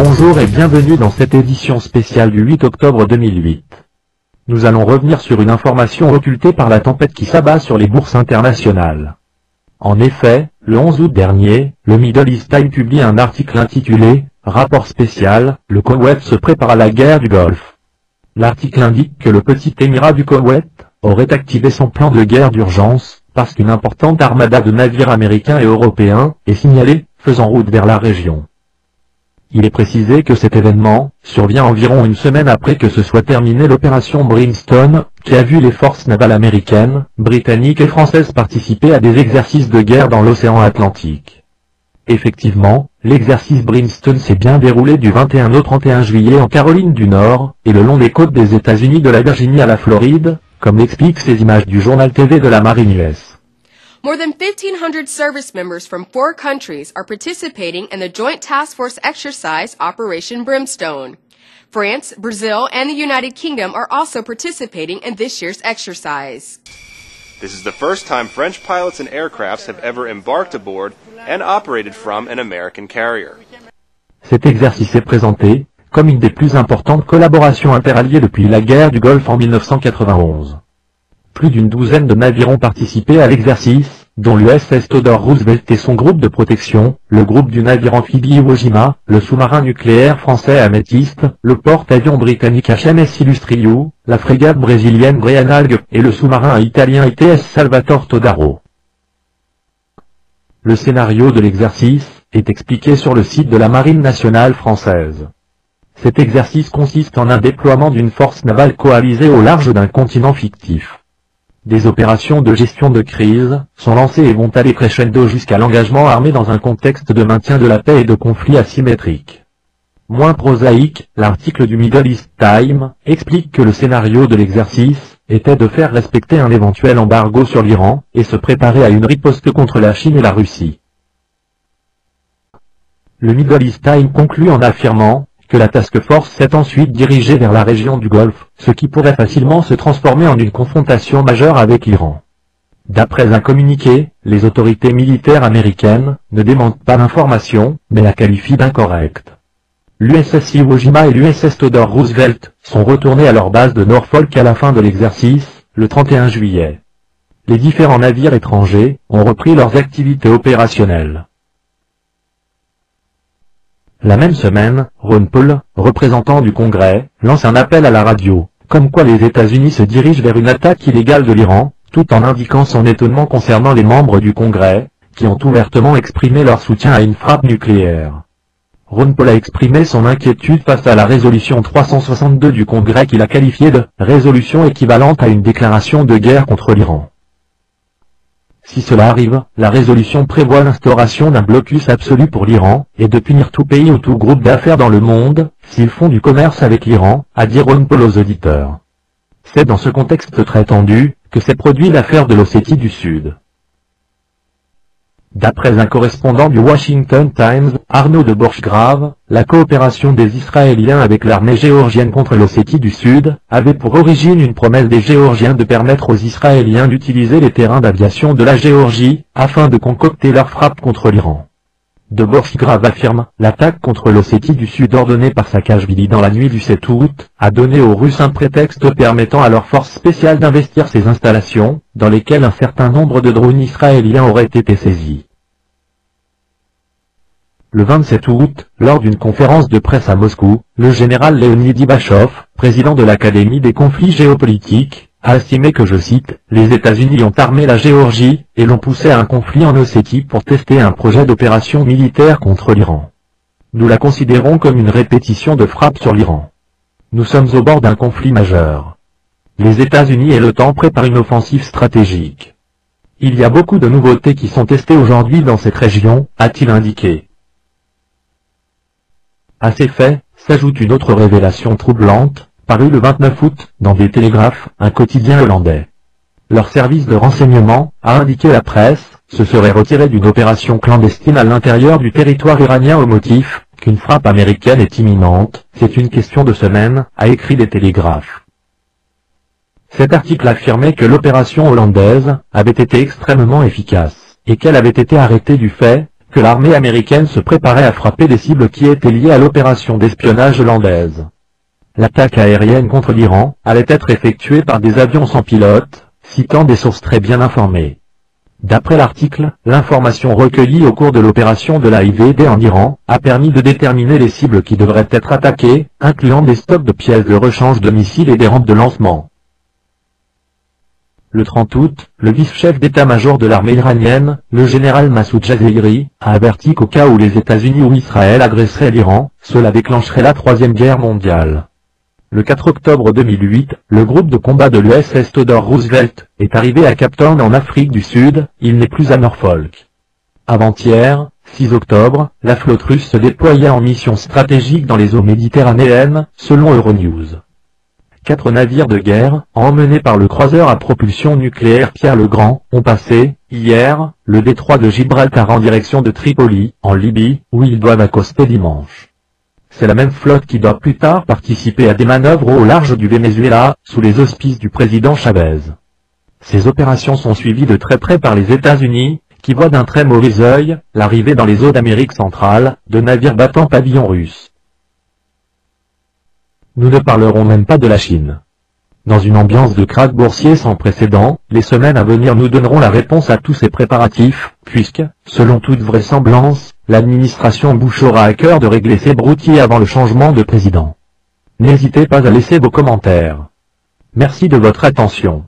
Bonjour et bienvenue dans cette édition spéciale du 8 octobre 2008. Nous allons revenir sur une information occultée par la tempête qui s'abat sur les bourses internationales. En effet, le 11 août dernier, le Middle East Time publie un article intitulé « Rapport spécial, le Koweït se prépare à la guerre du Golfe ». L'article indique que le petit émirat du Koweït aurait activé son plan de guerre d'urgence, parce qu'une importante armada de navires américains et européens est signalée, faisant route vers la région. Il est précisé que cet événement survient environ une semaine après que se soit terminée l'opération Brimstone, qui a vu les forces navales américaines, britanniques et françaises participer à des exercices de guerre dans l'océan Atlantique. Effectivement, l'exercice Brimstone s'est bien déroulé du 21 au 31 juillet en Caroline du Nord, et le long des côtes des États-Unis de la Virginie à la Floride, comme l'expliquent ces images du journal TV de la Marine US. More than 1,500 service members from 4 countries are participating in the Joint Task Force exercise Operation Brimstone. France, Brazil, and the United Kingdom are also participating in this year's exercise. This is the first time French pilots and aircrafts have ever embarked aboard and operated from an American carrier. Cet exercice est présenté comme une des plus importantes collaborations interalliées depuis la guerre du Golfe en 1991. Plus d'une douzaine de navires ont participé à l'exercice, dont l'USS Theodore Roosevelt et son groupe de protection, le groupe du navire amphibie Iwo Jima, le sous-marin nucléaire français Amethyst, le porte-avions britannique HMS Illustriou, la frégate brésilienne Breanalg et le sous-marin italien ITS Salvatore Todaro. Le scénario de l'exercice est expliqué sur le site de la Marine nationale française. Cet exercice consiste en un déploiement d'une force navale coalisée au large d'un continent fictif. Des opérations de gestion de crise sont lancées et vont aller crescendo jusqu'à l'engagement armé dans un contexte de maintien de la paix et de conflits asymétriques. Moins prosaïque, l'article du Middle East Time explique que le scénario de l'exercice était de faire respecter un éventuel embargo sur l'Iran et se préparer à une riposte contre la Chine et la Russie. Le Middle East Time conclut en affirmant que la task force s'est ensuite dirigée vers la région du Golfe, ce qui pourrait facilement se transformer en une confrontation majeure avec l'Iran. D'après un communiqué, les autorités militaires américaines ne démentent pas l'information, mais la qualifient d'incorrecte. L'USS Iwo Jima et l'USS Theodore Roosevelt sont retournés à leur base de Norfolk à la fin de l'exercice, le 31 juillet. Les différents navires étrangers ont repris leurs activités opérationnelles. La même semaine, Ron Paul, représentant du Congrès, lance un appel à la radio, comme quoi les États-Unis se dirigent vers une attaque illégale de l'Iran, tout en indiquant son étonnement concernant les membres du Congrès, qui ont ouvertement exprimé leur soutien à une frappe nucléaire. Ron Paul a exprimé son inquiétude face à la résolution 362 du Congrès qu'il a qualifiée de « résolution équivalente à une déclaration de guerre contre l'Iran ». Si cela arrive, la résolution prévoit l'instauration d'un blocus absolu pour l'Iran, et de punir tout pays ou tout groupe d'affaires dans le monde, s'ils font du commerce avec l'Iran, a dit Ron Paul aux auditeurs. C'est dans ce contexte très tendu, que s'est produit l'affaire de l'Ossétie du Sud. D'après un correspondant du Washington Times, Arnaud de Borchgrave, la coopération des Israéliens avec l'armée géorgienne contre l'Ossétie du Sud avait pour origine une promesse des Géorgiens de permettre aux Israéliens d'utiliser les terrains d'aviation de la Géorgie, afin de concocter leur frappe contre l'Iran. De Borchgrave affirme, l'attaque contre l'Ossétie du Sud ordonnée par Saakashvili dans la nuit du 7 août, a donné aux Russes un prétexte permettant à leurs forces spéciales d'investir ces installations, dans lesquelles un certain nombre de drones israéliens auraient été saisis. Le 27 août, lors d'une conférence de presse à Moscou, le général Leonid Ibachov, président de l'Académie des conflits géopolitiques, a estimé que, je cite, « les États-Unis ont armé la Géorgie, et l'ont poussé à un conflit en Ossétie pour tester un projet d'opération militaire contre l'Iran. Nous la considérons comme une répétition de frappe sur l'Iran. Nous sommes au bord d'un conflit majeur. Les États-Unis et l'OTAN préparent une offensive stratégique. Il y a beaucoup de nouveautés qui sont testées aujourd'hui dans cette région, a-t-il indiqué. À ces faits, s'ajoute une autre révélation troublante, parue le 29 août, dans des télégraphes, un quotidien hollandais. Leur service de renseignement, a indiqué à la presse, se serait retiré d'une opération clandestine à l'intérieur du territoire iranien au motif qu'une frappe américaine est imminente, c'est une question de semaines, a écrit des télégraphes. Cet article affirmait que l'opération hollandaise avait été extrêmement efficace, et qu'elle avait été arrêtée du fait que l'armée américaine se préparait à frapper des cibles qui étaient liées à l'opération d'espionnage hollandaise. L'attaque aérienne contre l'Iran allait être effectuée par des avions sans pilote, citant des sources très bien informées. D'après l'article, l'information recueillie au cours de l'opération de la IVD en Iran a permis de déterminer les cibles qui devraient être attaquées, incluant des stocks de pièces de rechange de missiles et des rampes de lancement. Le 30 août, le vice-chef d'état-major de l'armée iranienne, le général Massoud Jazayri, a averti qu'au cas où les États-Unis ou Israël agresseraient l'Iran, cela déclencherait la Troisième Guerre mondiale. Le 4 octobre 2008, le groupe de combat de l'USS Theodore Roosevelt est arrivé à Cape Town en Afrique du Sud, il n'est plus à Norfolk. Avant-hier, 6 octobre, la flotte russe se déployait en mission stratégique dans les eaux méditerranéennes, selon Euronews. 4 navires de guerre, emmenés par le croiseur à propulsion nucléaire Pierre le Grand, ont passé, hier, le détroit de Gibraltar en direction de Tripoli, en Libye, où ils doivent accoster dimanche. C'est la même flotte qui doit plus tard participer à des manœuvres au large du Venezuela, sous les auspices du président Chavez. Ces opérations sont suivies de très près par les États-Unis, qui voient d'un très mauvais œil l'arrivée dans les eaux d'Amérique centrale de navires battant pavillon russe. Nous ne parlerons même pas de la Chine. Dans une ambiance de krach boursier sans précédent, les semaines à venir nous donneront la réponse à tous ces préparatifs, puisque, selon toute vraisemblance, l'administration Bush aura à cœur de régler ses broutilles avant le changement de président. N'hésitez pas à laisser vos commentaires. Merci de votre attention.